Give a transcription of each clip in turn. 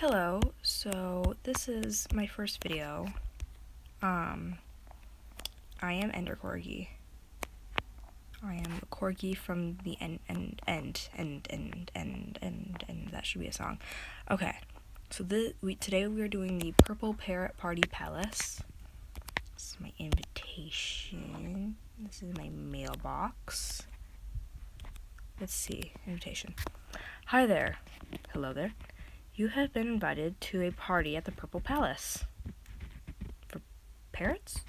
Hello, so this is my first video. I am EnderCorgi. I am a corgi from the end, that should be a song. Okay, so today we are doing the Purple Parrot Party Palace. This is my invitation. This is my mailbox. Let's see, invitation. Hi there. Hello there. You have been invited to a party at the Purple Palace. For parrots?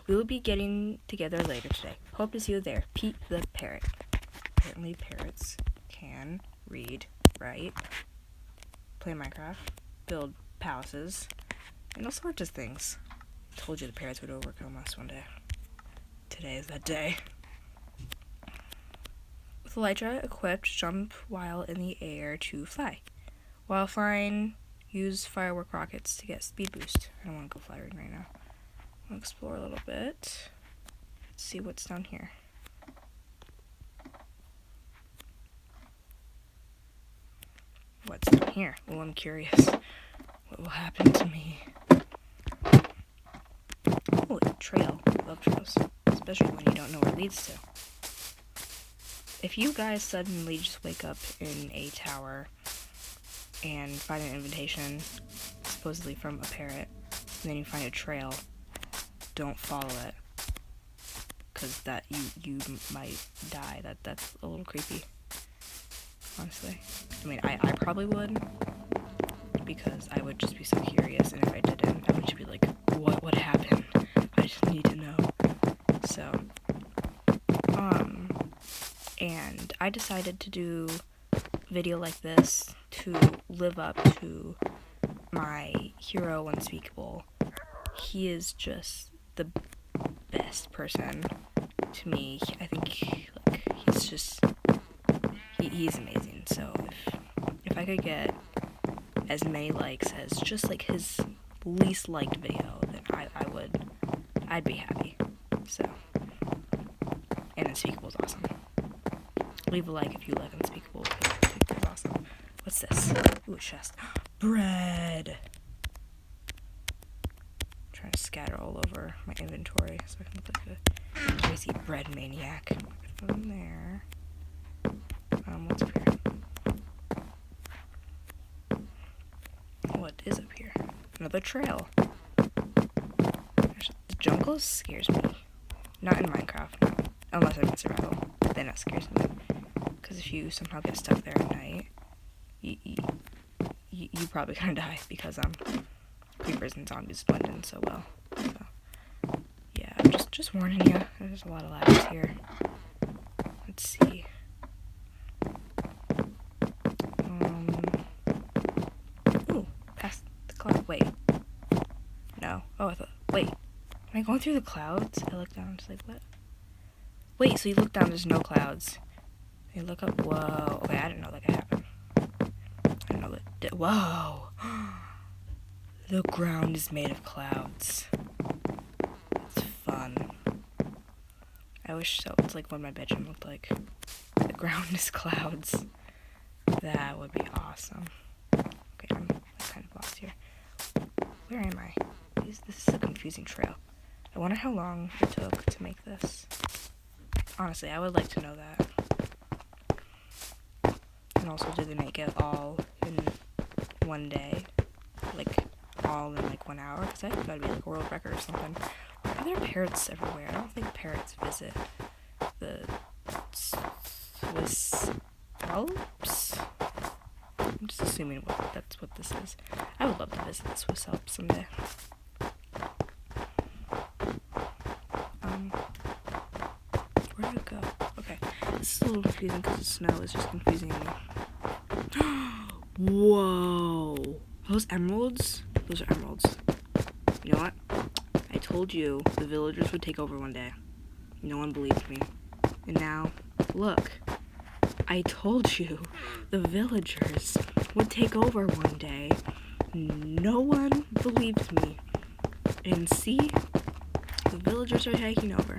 We will be getting together later today. Hope to see you there. Pete the Parrot. Apparently parrots can read, write, play Minecraft, build palaces, and all sorts of things. I told you the parrots would overcome us one day. Today is that day. With Elytra equipped, jump while in the air to fly. While flying, use firework rockets to get speed boost. I don't want to go flying right now. I'll explore a little bit. Let's see what's down here. What's down here? Well, I'm curious. What will happen to me? Oh, a trail. I love trails. Especially when you don't know where it leads to. If you guys suddenly just wake up in a tower and find an invitation, supposedly from a parrot, and then you find a trail, don't follow it, because that you might die. That's a little creepy, honestly. I mean, I probably would, because I would just be so curious, and if I didn't, I would just be like, what happened? I just need to know. So, and I decided to do a video like this to live up to my hero Unspeakable. He is just the best person to me. I think he's just he's amazing. So if I could get as many likes as just like his least liked video, then I'd be happy. So, and Unspeakable is awesome. Leave a like if you like Unspeakable. It's awesome. What's this? Ooh, a chest. Bread! I'm trying to scatter all over my inventory so I can look like a crazy bread maniac. From there. What's up here? What is up here? Another trail. The jungle scares me. Not in Minecraft, no. Unless I'm in survival. Then that scares me. Because if you somehow get stuck there at night, you probably gonna die, because creepers and zombies blend in so well. So yeah, I'm just warning you. There's a lot of ladders here. Let's see. Ooh, past the cloud. Wait. No. Oh, I thought. Wait. Am I going through the clouds? I look down. It's like, what? Wait. So you look down. There's no clouds. You look up. Whoa. Okay, I didn't know that could happen. I didn't know that. Whoa. The ground is made of clouds. It's fun. I wish so. It's like what my bedroom looked like. The ground is clouds. That would be awesome. Okay, I'm kind of lost here. Where am I? This is a confusing trail. I wonder how long it took to make this. Honestly, I would like to know that. And also, did they make it all in one day? Like, all in like 1 hour? Because I think that'd be like a world record or something. Are there parrots everywhere? I don't think parrots visit the Swiss Alps? I'm just assuming that's what this is. I would love to visit the Swiss Alps someday. Where did it go? Okay, this is a little confusing because the snow is just confusing me. Whoa! Are those emeralds? Those are emeralds. You know what? I told you the villagers would take over one day. No one believed me. And now, look. I told you the villagers would take over one day. No one believed me. And see? The villagers are taking over.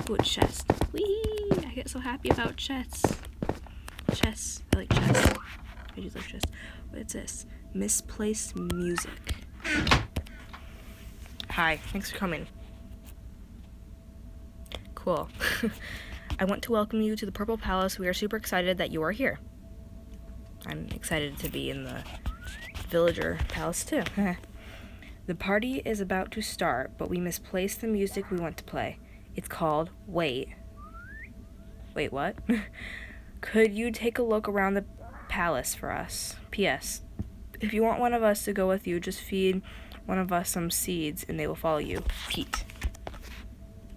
Ooh, a chest. Whee! I get so happy about chests. Chests. I like chests. Veggie delicious. What's this? Misplaced music. Hi, thanks for coming. Cool. I want to welcome you to the Purple Palace. We are super excited that you are here. I'm excited to be in the villager palace too. The party is about to start, but we misplaced the music we want to play. It's called Wait. Wait, what? Could you take a look around the palace for us? P.S. If you want one of us to go with you, just feed one of us some seeds and they will follow you. Pete.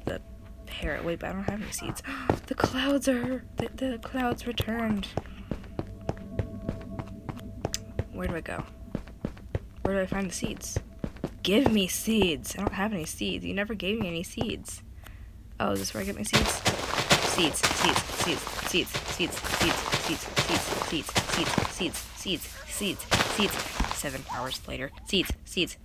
The parrot. Wait, but I don't have any seeds. The clouds are... The clouds returned. Where do I go? Where do I find the seeds? Give me seeds. I don't have any seeds. You never gave me any seeds. Oh, is this where I get my seeds? Seeds, seeds, seeds, seeds, seeds, seeds, seeds, seeds, seeds, seeds, seeds, seeds, seeds, seeds. 7 hours later. Seeds, seeds.